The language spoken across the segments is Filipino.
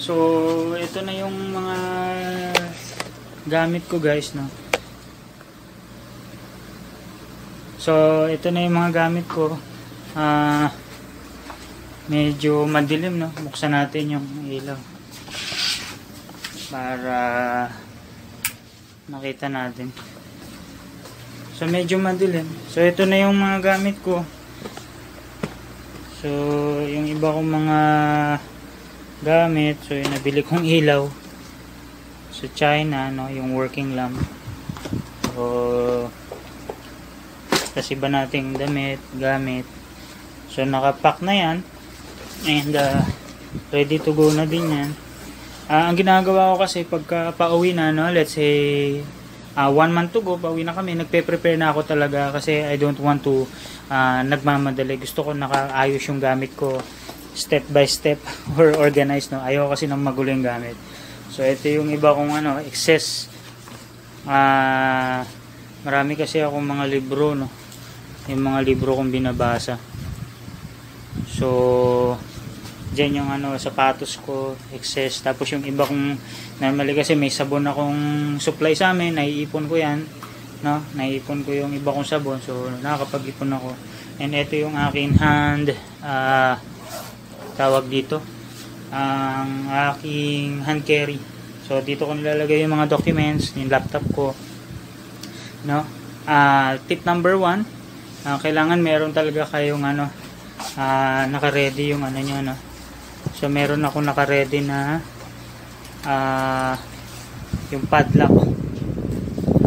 So, ito na yung mga gamit ko guys, no. So, ito na yung mga gamit ko. Medyo madilim, no. Buksan natin yung ilaw para makita natin. So, medyo madilim. So, ito na yung mga gamit ko. So, yung iba kong mga gamit, so yung nabili kong ilaw sa China, no, yung working lamp. So, kasi iba nating gamit. So, nakapack na yan. And, ready to go na din yan. Ang ginagawa ko kasi, pagka pauwi na, no, let's say, 1 month to go, pauwi na kami, nagpe-prepare na ako talaga kasi I don't want to nagmamadali. Gusto ko nakaayos yung gamit ko step by step or organized, no. Ayaw kasi ng magulo yung gamit. So ito yung iba kong excess. Marami kasi akong mga libro, no. Yung mga libro kong binabasa. So dyan yung sapatos ko, excess. Tapos yung iba kong normally kasi may sabon akong supply sa amin, naiipon ko yan, no? Naiipon ko yung iba kong sabon, so nakakapag-ipon ako. And ito yung aking tawag dito, ang aking hand carry. So dito ko nilalagay yung mga documents, yung laptop ko, no? Tip number 1, kailangan meron talaga kayong naka-ready yung nyo, no? So meron ako naka-ready na yung padlock.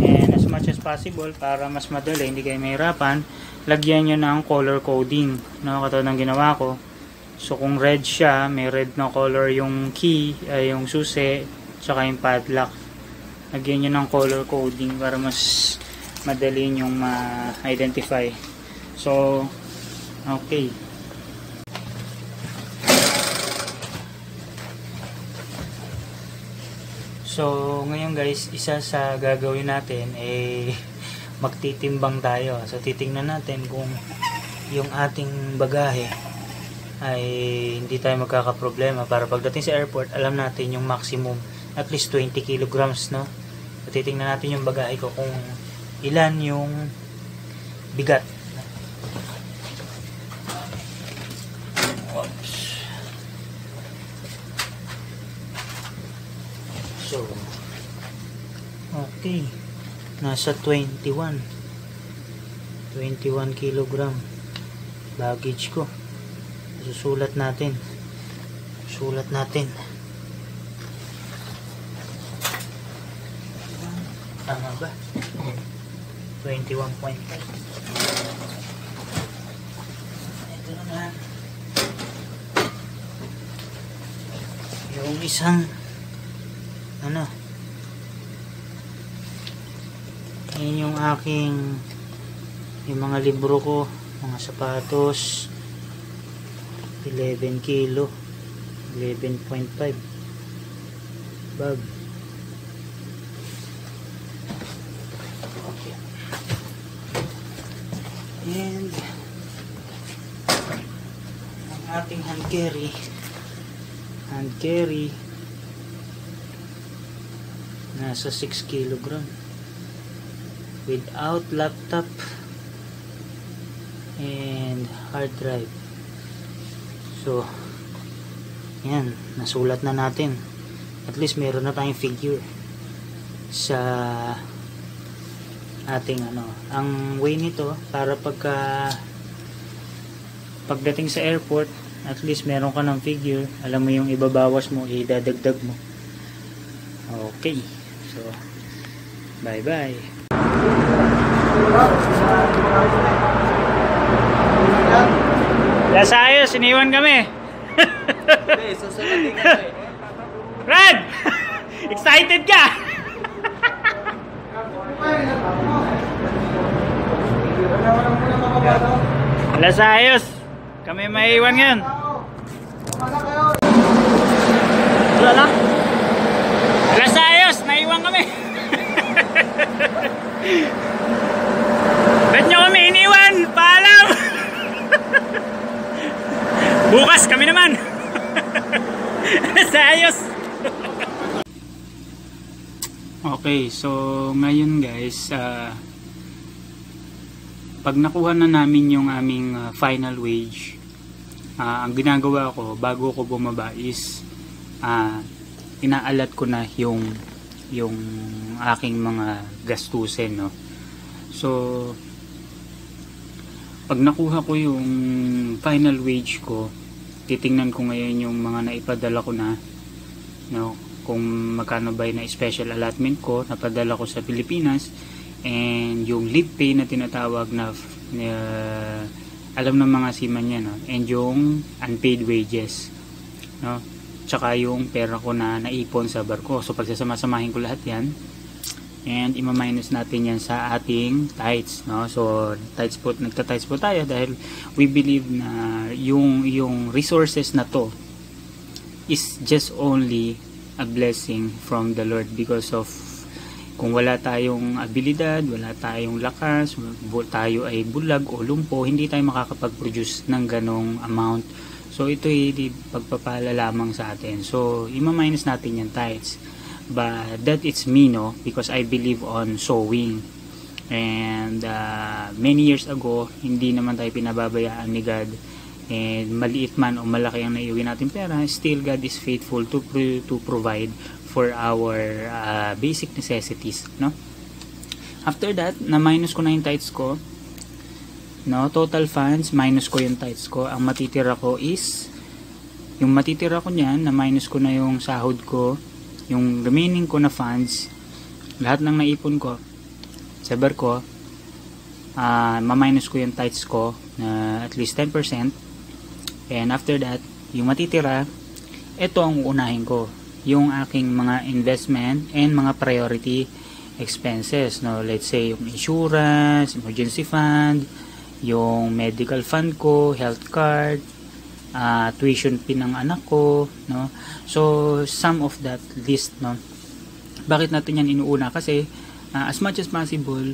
And as much as possible, para mas madali, hindi kayo mahirapan, lagyan nyo ng color coding, no? Katulad ng ginawa ko. So kung red siya, may red na color yung key, yung susi, tsaka yung padlock. Lagyan nyo ng color coding para mas madali nyong ma-identify. So okay. So, ngayon guys, isa sa gagawin natin magtitimbang tayo. So, titingnan natin kung yung ating bagahe ay hindi tayo magkakaproblema para pagdating sa airport, alam natin yung maximum, at least 20 kilograms, no? So, titingnan natin yung bagahe ko kung ilan yung bigat. So, okay, nasa 21 kilogram baggage ko. Susulat natin, tama ba? 21.5. ito na yung isang yun yung aking yung mga libro ko, mga sapatos, 11 kilo, 11.5 bag. Okay. And ang ating hand carry nasa 6 kilogram without laptop and hard drive. So yan, nasulat na natin. At least meron na tayong figure sa ating ang way nito para pagdating sa airport, at least meron ka ng figure, alam mo yung ibabawas mo, idadagdag mo. Okay, so bye bye. Las ayos, iniwan kami. Brad! Excited ka? Las ayos, kami maiwan ngayon. Wala lang. Las ayos, naiwan kami. Ba't nyo kami iniwan? Paalam! Bukas kami naman. Las ayos. Okay, so ngayon guys, pag nakuha na namin yung aming final wage, ang ginagawa ko bago ko bumaba is inaalat ko na yung aking mga gastusin, no. So pag nakuha ko yung final wage ko, titingnan ko ngayon yung mga naipadala ko na, no, kung magkano ba na special allotment ko napadala ko sa Pilipinas, and yung leave pay na tinatawag na alam ng mga seaman yan, no? And yung unpaid wages, no? Tsaka yung pera ko na naipon sa barko. So pagsasama-samahin ko lahat yan, and ima-minus natin yan sa ating tithes, no? So tithes po, nagta-tithes po tayo dahil we believe na yung resources na to is just only a blessing from the Lord, because of kung wala tayong abilidad, wala tayong lakas, tayo ay bulag o lumpo, hindi tayo makakapag-produce ng ganong amount. So ito ay pagpapala lamang sa atin. So ima-minus natin yung tithes. But that it's me, no, because I believe on sowing. And many years ago, hindi naman tayo pinababayaan ni God. And maliit man o malaki ang naiuwi natin pera, still God is faithful to provide for our basic necessities, no? After that, na-minus ko na yung tithes ko, no? Total funds, minus ko yung tithes ko. Ang matitira ko is, yung matitira ko niyan, na-minus ko na yung sahod ko, yung remaining ko na funds, lahat ng naipon ko sa barko, ma-minus ko yung tithes ko na at least 10%. And after that, yung matitira, ito ang uunahin ko, yung aking mga investment and mga priority expenses, no? Let's say yung insurance, emergency fund, yung medical fund ko, health card, tuition fee ng anak ko, no? So some of that list, no? Bakit natin yan inuuna? Kasi as much as possible,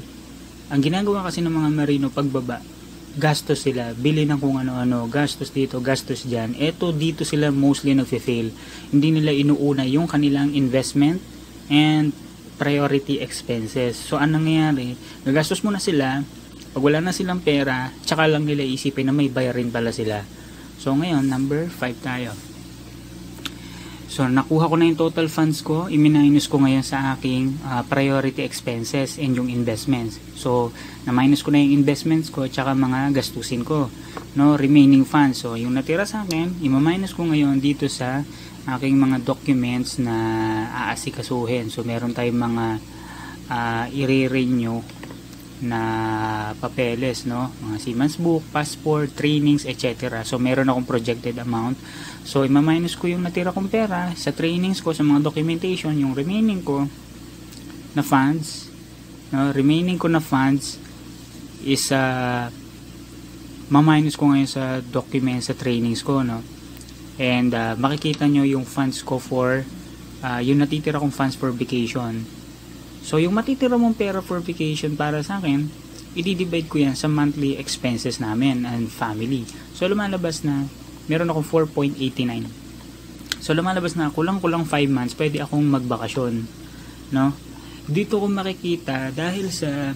ang ginagawa kasi ng mga marino pagbaba, gastos sila, bili ng kung ano-ano, gastos dito, gastos dyan. Eto, dito sila mostly nagfe-fail. Hindi nila inuuna yung kanilang investment and priority expenses. So anong nangyayari? Nagastos muna sila, pag wala na silang pera, tsaka lang nila isipin na may bayarin pala sila. So ngayon, number 5 tayo. So nakuha ko na yung total funds ko, i-minus ko ngayon sa aking priority expenses and yung investments. So na-minus ko na yung investments ko tsaka mga gastusin ko, no, remaining funds. So yung natira sa akin, i-minus ko ngayon dito sa aking mga documents na aasikasuhin. So meron tayong mga i-renew na papeles, no, mga seaman's book, passport, trainings, etc. So meron akong projected amount. So i-minus ko yung natira kong pera sa trainings ko, sa mga documentation, yung remaining ko na funds, no, remaining ko na funds is ma-minus ko ngayon sa documents, sa trainings ko, no. And makikita nyo yung funds ko for yung natitira kong funds for vacation. So, yung matitira mong pera for vacation para sa akin, i-divide ko yan sa monthly expenses namin and family. So, lumalabas na, meron akong 4.89. So, lumalabas na, kulang-kulang 5 months, pwede akong magbakasyon. No? Dito ko makikita, dahil sa,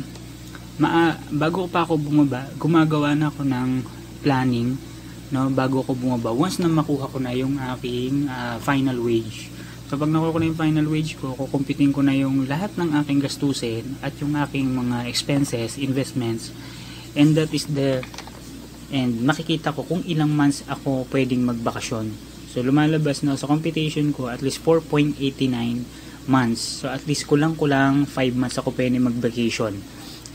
bago pa ako bumaba, gumagawa na ako ng planning, no? Bago ako bumaba, once na makuha ko na yung aking final wage. So pag nakuha ko na yung final wage ko, kukumpitin ko na yung lahat ng aking gastusin at yung aking mga expenses, investments, and that is and makikita ko kung ilang months ako pwedeng magbakasyon. So lumalabas na sa computation ko at least 4.89 months. So at least kulang-kulang 5 months ako pwedeng mag-vacation,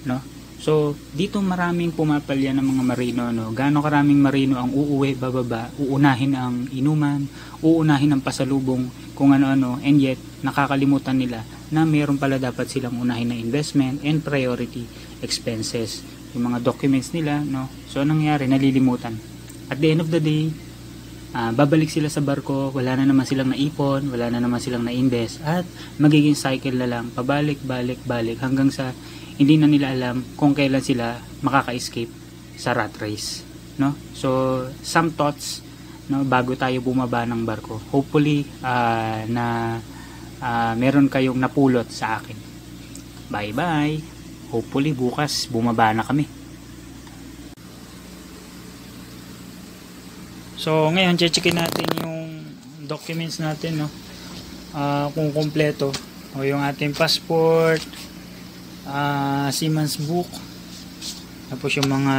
no? So dito maraming pumapalya ng mga marino, no? Gaano karaming marino ang uuwi, bababa, uunahin ang inuman, uunahin ang pasalubong, kung ano-ano, and yet nakakalimutan nila na meron pala dapat silang unahin na investment and priority expenses, yung mga documents nila, no? So anong nangyari? Nalilimutan. At the end of the day, babalik sila sa barko, wala na naman silang naipon, wala na naman silang na-invest, at magiging cycle na lang, pabalik, balik, balik, hanggang sa hindi na nila alam kung kailan sila makaka-escape sa rat race, no? So some thoughts, no, bago tayo bumaba ng barko. Hopefully na meron kayong napulot sa akin. Bye bye. Hopefully bukas bumaba na kami. So ngayon checkin natin yung documents natin, no? Kung kompleto o yung ating passport, Seaman's book, tapos yung mga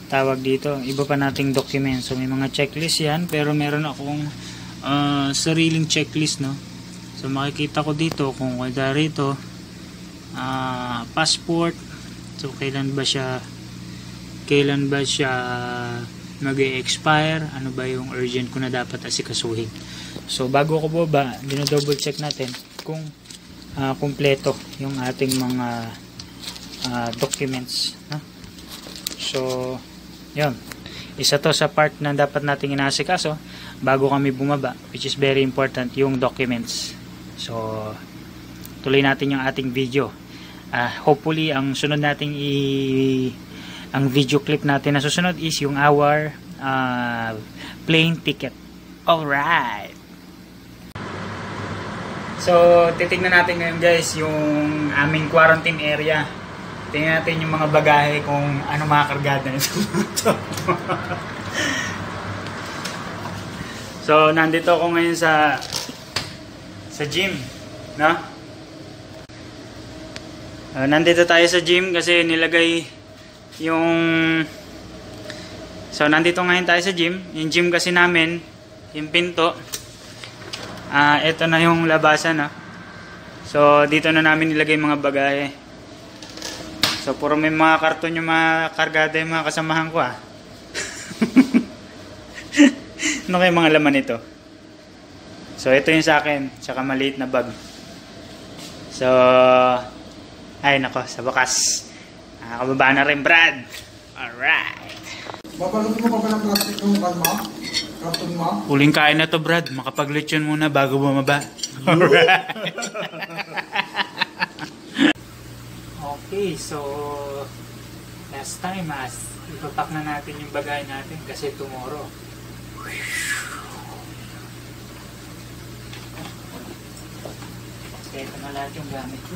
tawag dito, iba pa nating documents. So may mga checklist yan, pero meron akong sariling checklist, no? So makikita ko dito kung wala rito passport, so kailan ba siya mag-expire, ano ba yung urgent ko na dapat asikasuhin. So bago ko baba, dino-double check natin kung kompleto yung ating mga documents, no? So yun, isa to sa part na dapat nating inaasikaso bago kami bumaba, which is very important, yung documents. So tuloy natin yung ating video. Hopefully ang sunod nating ang video clip natin na susunod is yung our plane ticket. Alright. So titignan natin ngayon guys yung aming quarantine area. Tingnan natin yung mga bagahe kung ano makakargada nito. So nandito ako ngayon sa gym, no? Nandito tayo sa gym kasi nilagay yung, so nandito ngayon tayo sa gym. Yung gym kasi namin, yung pinto, ito na yung labasan, no? So dito na namin nilagay mga bagahe. So puro may mga karton yung mga kargada yung mga kasamahan ko, Ano kaya mga laman nito? So ito yung sa akin, tsaka maliit na bag. So ay nako, sa bakas nakababa na rin, Brad. Alright. Babalutin mo pa ba ng plastic ng karton mo? Huling kain na to, Brad. Makapag-lechon muna bago bumaba. Alright. Okay, so last time ipapak na natin yung bagay natin kasi tomorrow. Okay, ito na lahat yung gamit ko.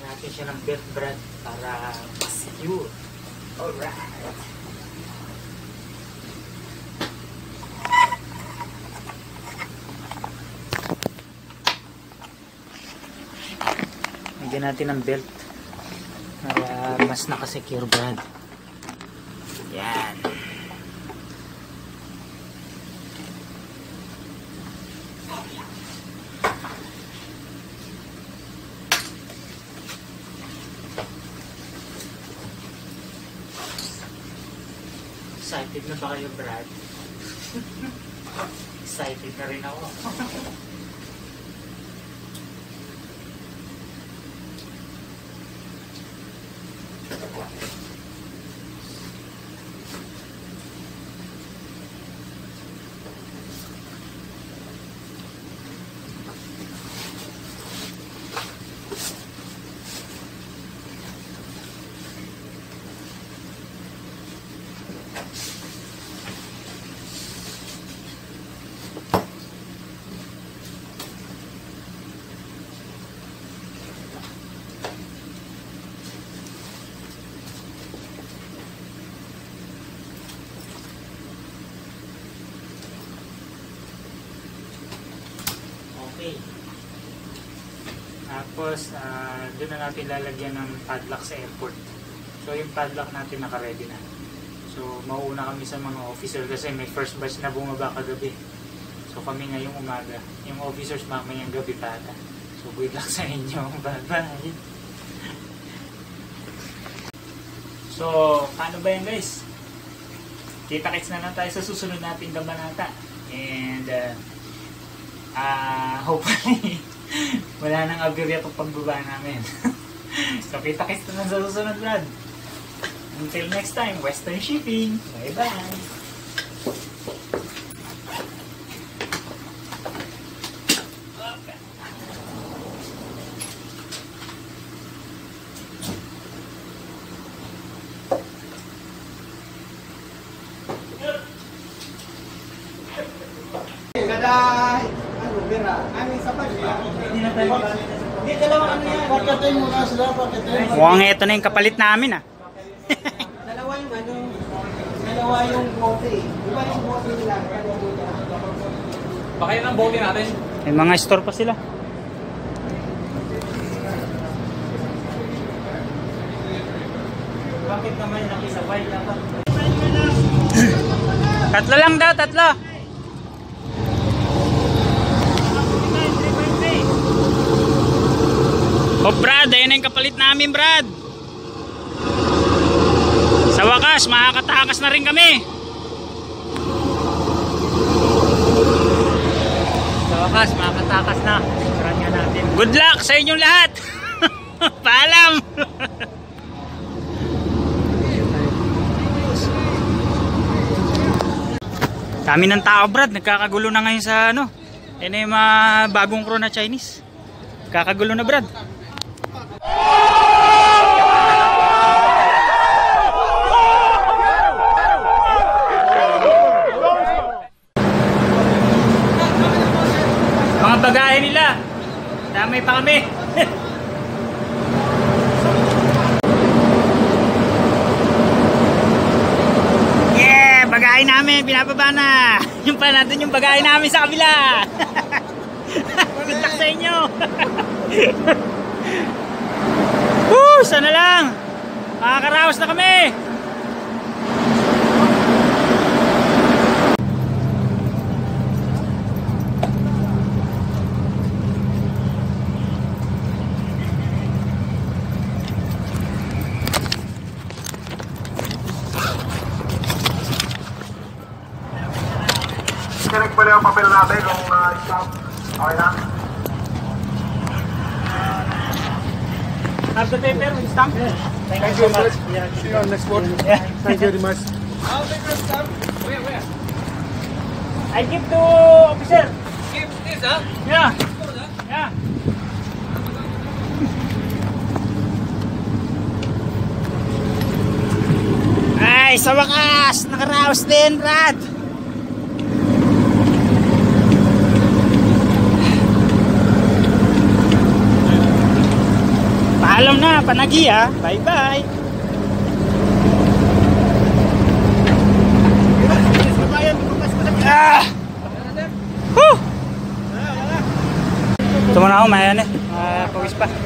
Natin siya ng belt, Brad, para secure. Alright. Lagyan natin ng belt para mas nakasecure, Brad. Yan. Excited na ba kayo, Brad? Excited na rin ako. Okay. Tapos, doon na natin lalagyan ng padlock sa airport. So, yung padlock natin naka-ready na. So, mauuna kami sa mga officer kasi may first batch na bumaba kagabi. So, kami ngayong umaga. Yung officers mamayang gabi pa ata. So, good luck sa inyo. Bye-bye. So, paano ba yan guys? Kita-kits na lang tayo sa susunod nating kabanata. And, hopefully, wala nang aberya itong pagbaba namin. So, kita-kits na lang sa susunod, Brad. Until next time, Western Shipping. Bye-bye. Mukhang ito na yung kapalit namin Dalawa yung dalawa yung bote. Iba yung bote nila. Baka yun ang bote natin. May mga store pa sila. Bakit naman nakisabay dapat? Tatlo lang daw, tatlo. Oh Brad, ayun na yung kapalit namin Brad. Sa wakas, makakatakas na rin kami. Sa wakas, makakatakas na. Try nga natin. Good luck sa inyong lahat. Paalam. Dami ng tao Brad, nagkakagulo na ngayon sa ano. Yan na yung mga bagong crew na Chinese. Kakagulo na Brad. Mga bagahe nila. Damay pa kami. Yeah, bagahe namin binababa na. Yung pa natin yung bagahe namin sa kabila. Good luck sa inyo. Sana lang. Makakaraos na kami. Connect pa rin ang papel natin kung stop. Okay na? Have the paper with stamp? Thank you so much. See you on next one. Yeah. Thank you very much. I'll take your stamp. Where? I give to officer. Give this, huh? Yeah. Yeah. Ay, sa wakas, nakaraos din, Brad. Paalam na, panagi ha. Bye-bye. Ah! Woo! Ito muna ako, mayan eh. Pawis pa. Ito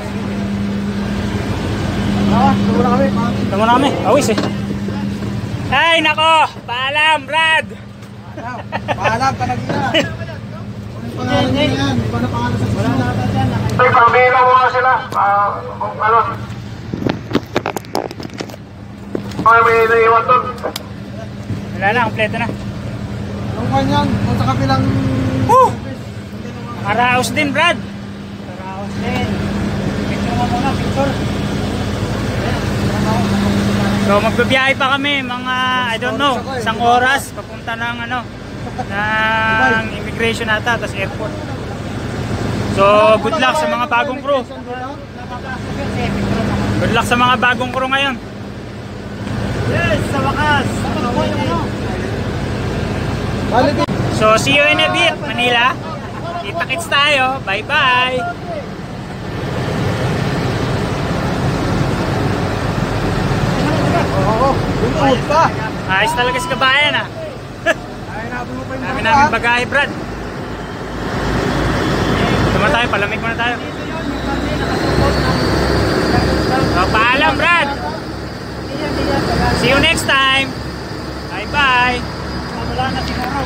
na kami. Ito muna kami, pawis eh. Ay, nako! Paalam, Brad! Paalam, panagina. Pangalan niya yan. Iba na pangalan sa susunod. Ay, pambilang mo nga sila. Kung ano. May naiwan doon. Wala na, kompleto na. Yung kanyan, kung sa kapilang... Woo! Nakaraos din, Brad. Nakaraos din. Picture mo muna, picture. So, magbabiyahe pa kami, mga, I don't know, isang oras, papunta ng, ano, ng immigration ata, tas airport. So, good luck sa mga bagong crew. Good luck sa mga bagong crew ngayon. Yes, sa wakas. So, see you in a bit, Manila. Kita-kits tayo. Bye-bye. Ayos talaga si kabayan ah. Dami namin bagahe, Brad. Tuma tayo, palamig muna tayo. lang, Brad. See you next time. Bye-bye. Wala na siguro.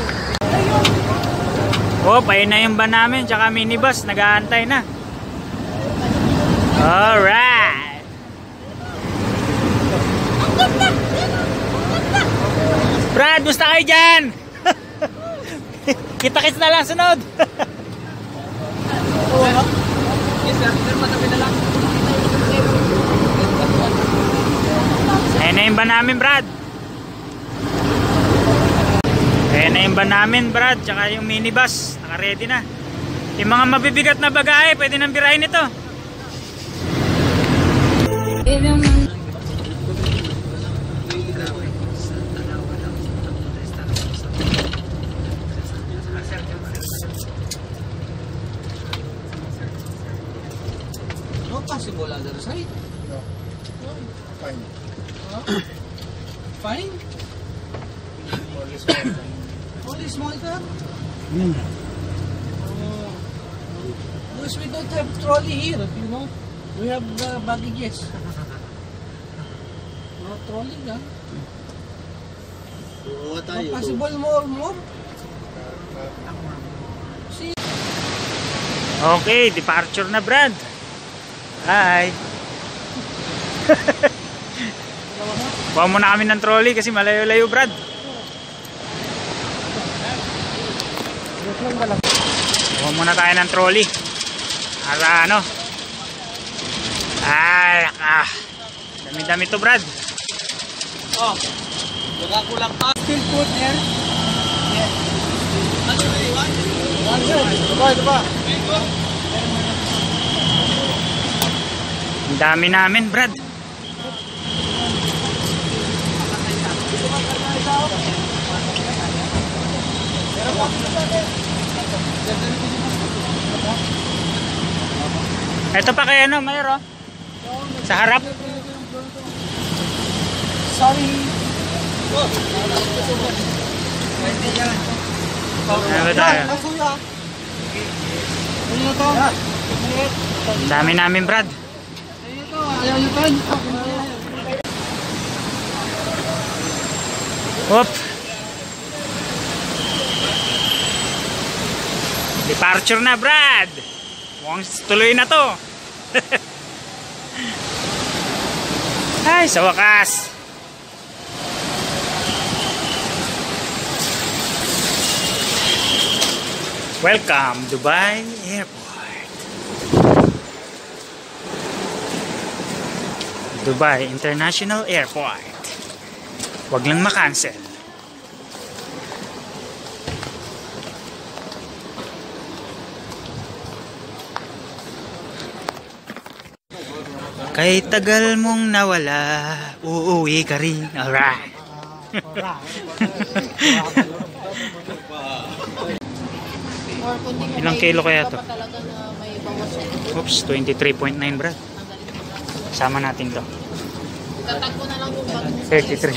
Oh, ayun na yung van namin, tsaka minibus, nag-aantay na. Alright. Brad, gusto kayo dyan? Kita-kits na lang sunod. Yes, sir. Sir, matabi na lang. Ayun na yung van namin, Brad. Ayun na yung van namin, Brad. Tsaka yung minibus. Naka-ready na. Yung mga mabibigat na bagahe, pwede nang birahin ito. No possible other side. Fine. Fine. Only small car. Because we don't have trolley here, you know. We have baggages. No trolley na. No possible more. See? Okay, departure na, Brad. Hi. Kuha muna kami ng trolley kasi malayo-layo, Brad. Kuha muna tayo ng trolley. Para ano? Ay, dami-dami to, Brad. Oh. Baka kulang pa. Still put there. Yes. Ano ba iwan? Ito ba? Ang dami namin, Brad. Ito pa kaya ano, Mayor, oh. Sa harap. Sorry. Ano ba tayo? Ang dami namin, Brad. Whoop. Departure na, Brad. Mukhang tuloy na to. Ay, sa wakas. Welcome, Dubai Airport. Dubai International Airport. Huwag lang makancel. Kay tagal mong nawala, uuwi ka rin. Alright. Ilang kilo kaya to? Oops, 23.9, Brad. Sama natin to. 33.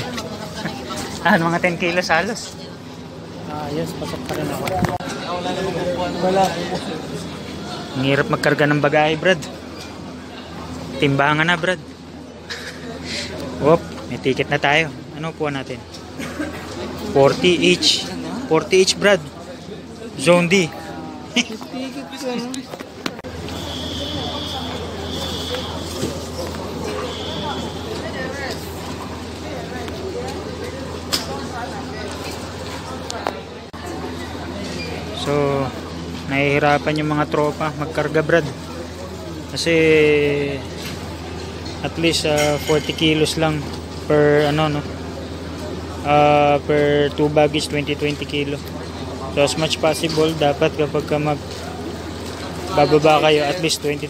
Mga 10 kilos halos. Yes, pasok pa rin ako. Wala. Ang hirap magkarga ng bagahe, Brad. Timbangan na, Brad. Whoop, may ticket na tayo. Ano po natin? 40 each. 40 each, Brad. Zone D. So, nahihirapan yung mga tropa magkarga, Brad. Kasi at least 40 kilos lang per ano no. Per 2 baggage 20 kilo. So as much possible dapat kapag ka bababa kayo at least 20.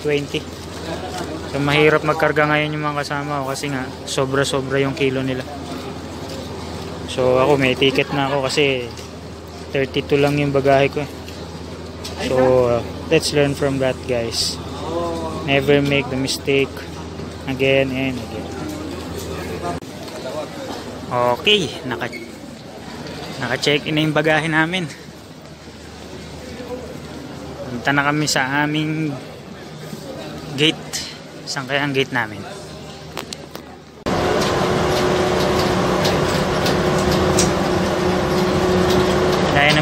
So mahirap magkarga ngayon yung mga kasama ko kasi nga sobra-sobra yung kilo nila. So ako may ticket na ako kasi 32 lang yung bagahe ko. So let's learn from that, guys. Never make the mistake again and again. Okay, naka-check in na yung bagahe namin. Punta na kami sa aming gate. Saan kaya ang gate namin?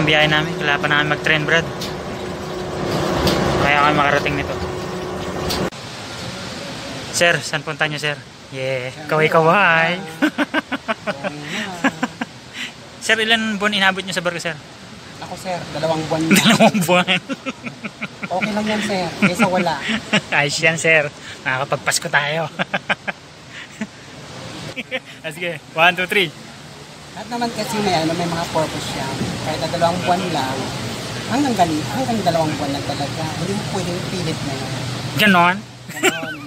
ang biyahe namin. Wala pa namin mag-train, Brad. Kaya kami makarating nito. Sir, saan punta nyo, sir? Yeah, kaway-kaway. Sir, ilan buwan inabot nyo sa barko, sir? Ako sir, 2 buwan. 2 buwan. Okay lang yan sir, kaysa wala. Ayos yan, sir. Nakakapagpasko tayo. Sige, 1, 2, 3. At naman kasi may mga purpose siya. Kahit na 2 buwan lang, hanggang 2 buwan lang talaga. Hindi mo pwedeng pilit na yun. Ganon? Ganon.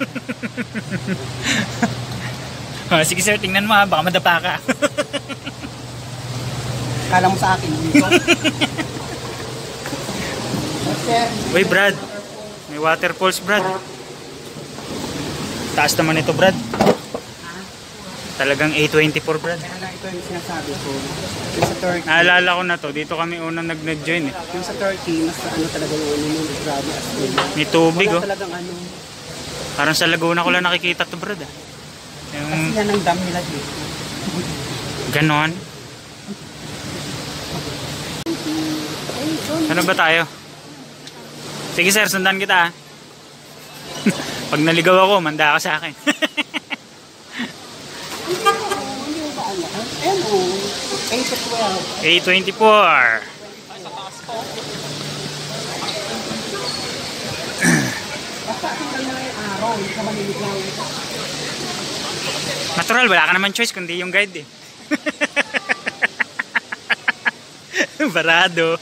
Sige sir, tingnan mo ha, baka madapa ka. Kala mo sa akin, dito. Uy Brad, may waterfalls Brad. Taas naman ito Brad. Talagang A24 Brad. Kaya lang ito yung sinasabi ko. Yung sa Turkey. Naalala ko na to, dito kami unang nag-join eh. Yung sa Turkey, mas ano talaga yung grabe as in. May tubig Wala oh. talagang ano. Parang sa Laguna ko lang nakikita to Brad ah. Yung Kasi yan ang dam nila dito. ganon. Ano ba tayo? Sige sir, sundan kita ah. Pag naligaw ako, manda ka sa akin. Ayan o, 8-12. A24. Basta ating lang na yung araw, hindi ka maniligaw. Natural, wala ka naman choice kundi yung guide eh. Barado.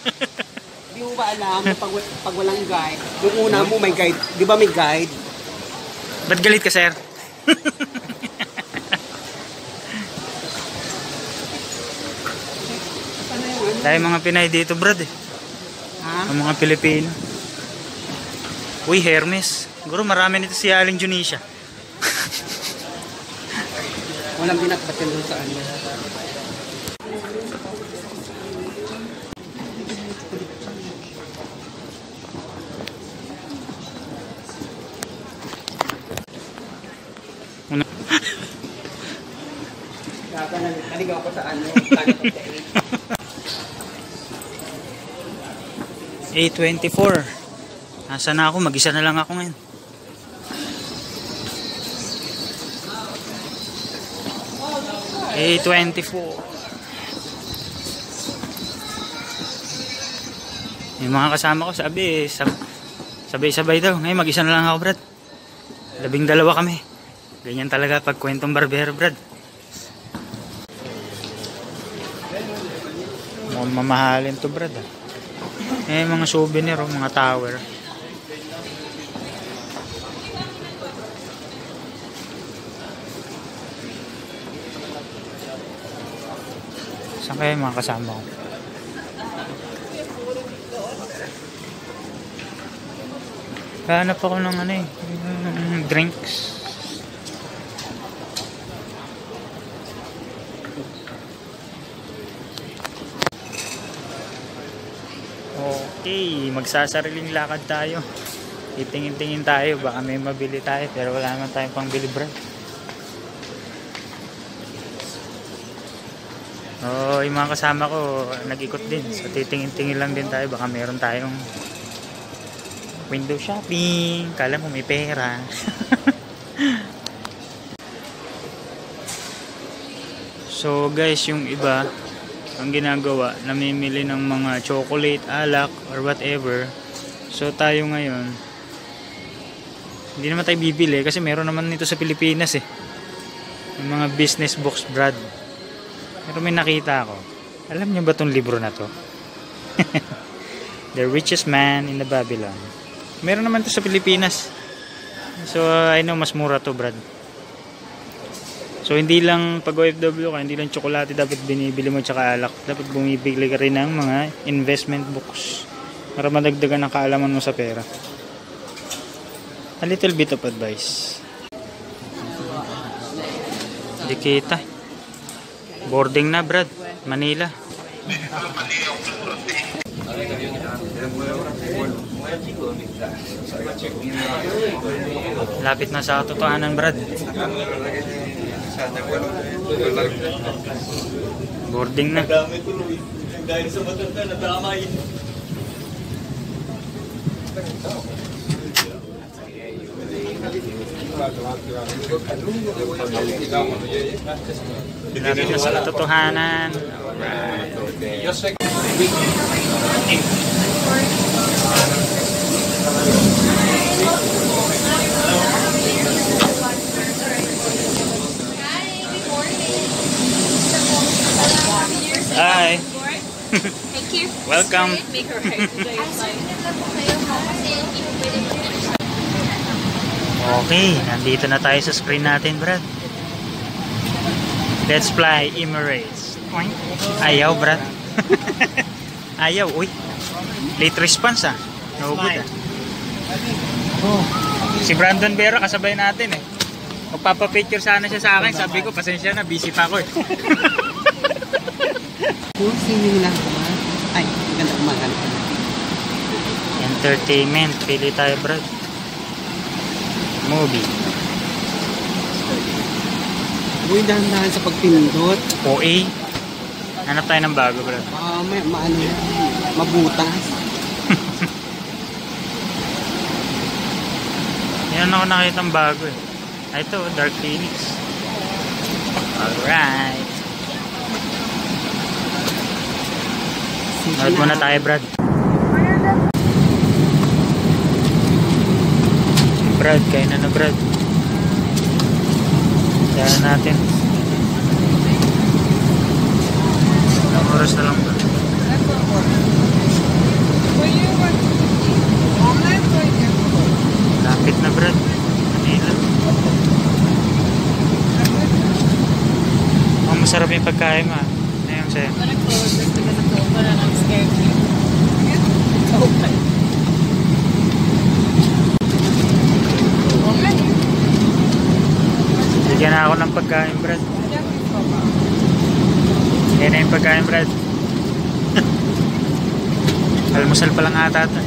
Hindi mo ba alam na pag walang guide, yung una mo may guide, di ba may guide? Ba't galit ka sir? Tayo mga Pinay dito Brad eh. Ha? Ang mga Pilipino. Uy Hermes, siguro marami nito si Aling Junisha. Walang binatbat yan doon sa ano. Naligaw ko sa ano. A24. Nasaan na ako? Mag-isa na lang ako ngayon. A24. Yung mga kasama ko sabi sabay-sabay daw. Ngayon mag-isa na lang ako Brad. 12 kami. Ganyan talaga pag kwentong barbero Brad. Mukhang mamahalin to Brad ah. Mga souvenir o mga tower. Saan kayo mga kasama ko? Hanap ako ng ano eh, drinks. Okay, magsasariling lakad tayo. Titingin-tingin tayo, baka may mabili tayo pero wala naman tayong pangbili Brad. Oh, yung mga kasama ko nag-ikot din. So titingin-tingin lang din tayo, baka meron tayong window shopping. Kala mo may pera. So guys, yung iba ang ginagawa, namimili ng mga chocolate, alak, or whatever. So tayo ngayon, hindi naman tayo bibili kasi meron naman nito sa Pilipinas eh. Yung mga business books Brad. Pero may nakita ako. Alam niyo ba itong libro na to? The Richest Man in the Babylon. Meron naman to sa Pilipinas. So I know mas mura to Brad. So hindi lang pag OFW ka, hindi lang tsokolate dapat binibili mo tsaka alak. Dapat bumibili ka rin ng mga investment books para madagdagan ang kaalaman mo sa pera. A little bit of advice. Di kita. Boarding na Brad, Manila. Lapit na sa katotohanan Brad. Boarding na. Dahil sa matanda na damay. Lapit na sa katotohanan. Hi. Thank you. Welcome. Make her hair today. Okay, nandito na tayo sa screen natin, Brad. Let's fly Emirates. Oink. Ayaw, Brad. Ayaw, uy. Late response, ah. No good, ah. Si Brandon Vera, kasabay natin, eh. Magpapapicture sana siya sa akin. Sabi ko, pasensya na, busy pa ako, eh. Singing lang naman. Ay, maganda kumaganda. Entertainment. Pili tayo, Brad. Movie. Uy, dahan-dahan sa pagpindot. OA. Hanap tayo ng bago, Brad. May maano yan. Mabutas. Yan ako nakita ng bago, eh. Ito, Dark Phoenix. Alright. Nood muna tayo, Brad. Brad, kain na, Brad. Kaya natin. Ilang oras na lang, Brad. Lapit na, Brad. Manila. Oh, masarap yung pagkain mo, ah. Ano yung sa'yo? I'm gonna close this because it's open and I'm scared. It's open. Bigyan na ako ng pagkain, Brad. Yan na yung pagkain, Brad. Almusal pa lang ata ito.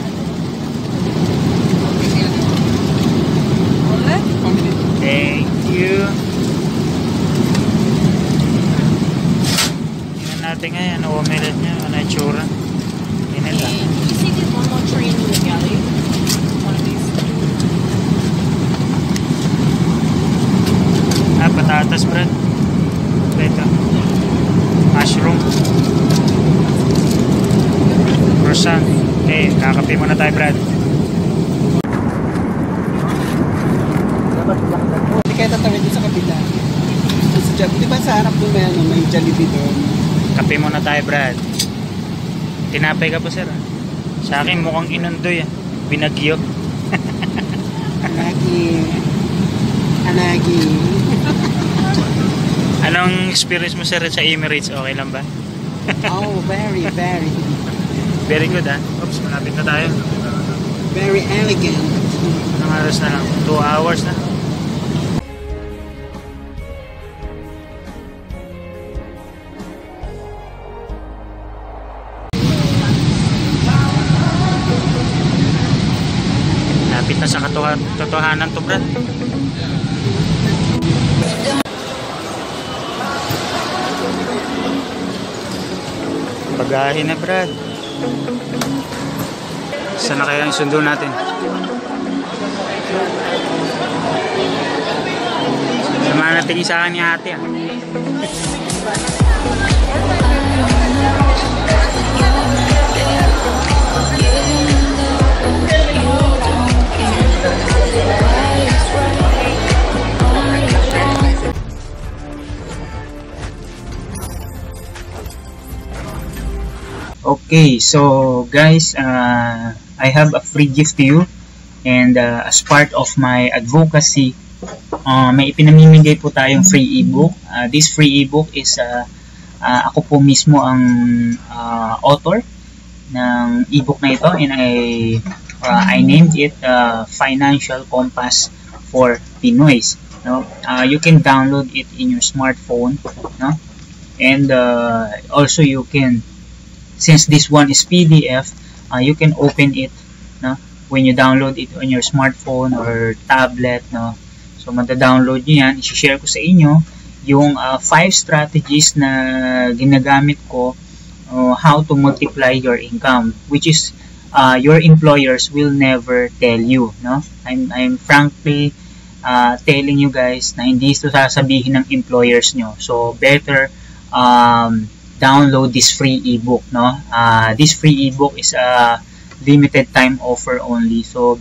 Thank you. Tingnan natin ngayon, ano omelette niya, ano yung tsura. Tingnan lang. You see the one more train in the galley? One of these. Patatas, Brad. Ito. Mushroom. Croissant. Okay, kakape muna tayo, Brad. Hindi kaya tatawid din sa kabila. Di ba sa harap doon may Jollibee doon? Kape muna tayo, Brad. Tinapay ka po, sir. Sa akin mukhang inundoy, ah. Binagyo. Anagi. Anong experience mo, sir, sa Emirates? Okay lang ba? Oh, very, very. Very good, ah. Oops, malapit na tayo. Very elegant. Anong oras na lang? 2 hours na. Lapit na sa katotohanan to, Brad. Pagahin na, Brad. Saan na kaya yung sundo natin? Samahan natin sa akin ni ate, ah. Okay, so guys, I have a free gift to you, and as part of my advocacy, may ipinamimigay po tayong free ebook. This free ebook is ako po mismo ang author ng ebook na ito, and I named it Financial Compass for Pinoys. No? You can download it in your smartphone, no? And also you can, since this one is PDF, you can open it, no? When you download it on your smartphone or tablet, no? So mada-download nyo yan. I-share ko sa inyo yung 5 strategies na ginagamit ko how to multiply your income, which is your employers will never tell you, no? I'm frankly telling you guys na hindi ito sasabihin ng employers nyo. So better download this free ebook, no? This free ebook is a limited time offer only, so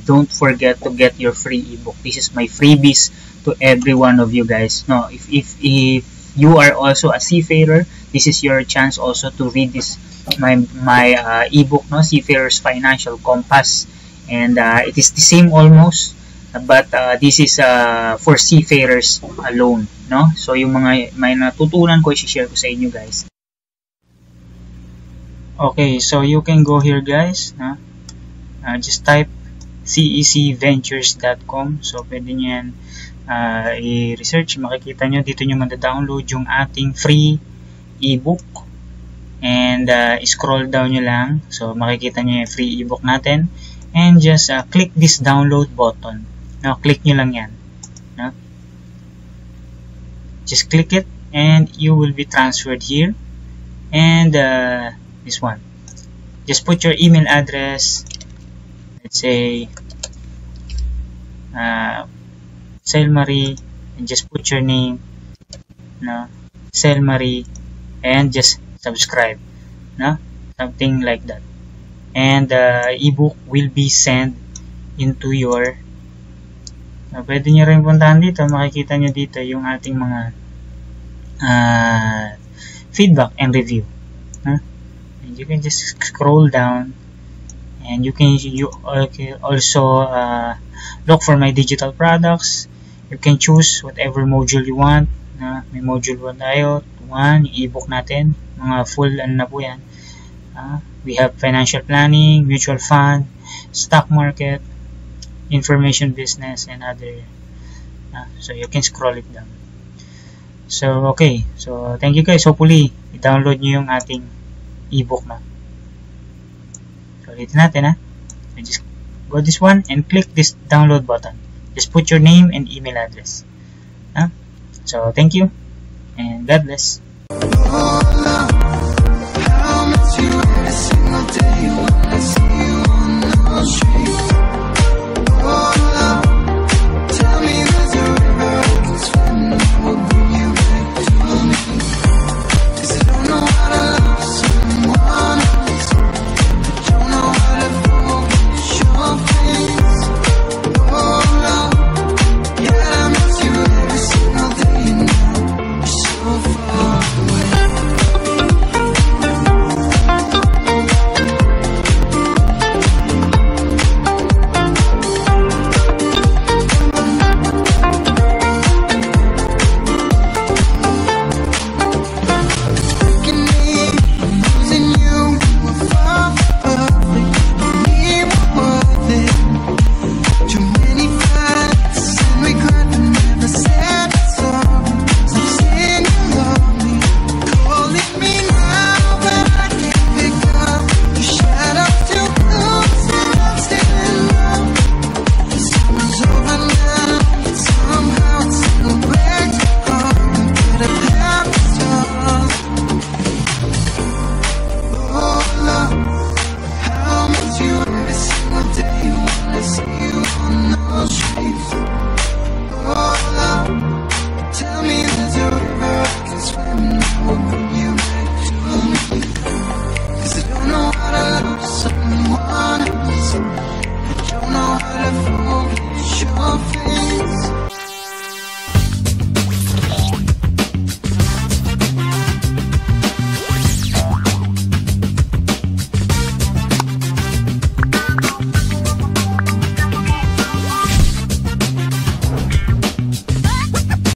don't forget to get your free ebook. This is my freebies to every one of you guys, no? If you are also a seafarer, this is your chance also to read this my ebook, no? Seafarer's Financial Compass, and it is the same almost, but this is for seafarers alone, no? So yung mga may natutunan ko, i-share ko sa inyo, guys. Okay, so you can go here, guys, no? Just type cecventures.com. So pwede nyo yan i-research. Makikita nyo dito nyo manda-download yung ating free ebook, and scroll down nyo lang. So makikita nyo yung free ebook natin, and just click this download button. Now click nyo lang yan, no? Just click it and you will be transferred here, and this one, just put your email address. Let's say Selmarie, and just put your name, no? Selmarie, and just subscribe, no? Something like that, and the ebook will be sent into your pwede nyo rin puntahan dito. Makikita nyo dito yung ating mga feedback and review, no? And you can just scroll down, and you can also look for my digital products. You can choose whatever module you want. May module 1 tayo, 1, yung ebook natin, mga full ano na po yan. We have financial planning, mutual fund, stock market, information business, and other. So you can scroll it down. So okay, so thank you guys. Hopefully i-download nyo yung ating ebook na. So ulitin natin, so just go this one and click this download button. Just put your name and email address. So thank you and God bless. How much you every single day when I see you on the street.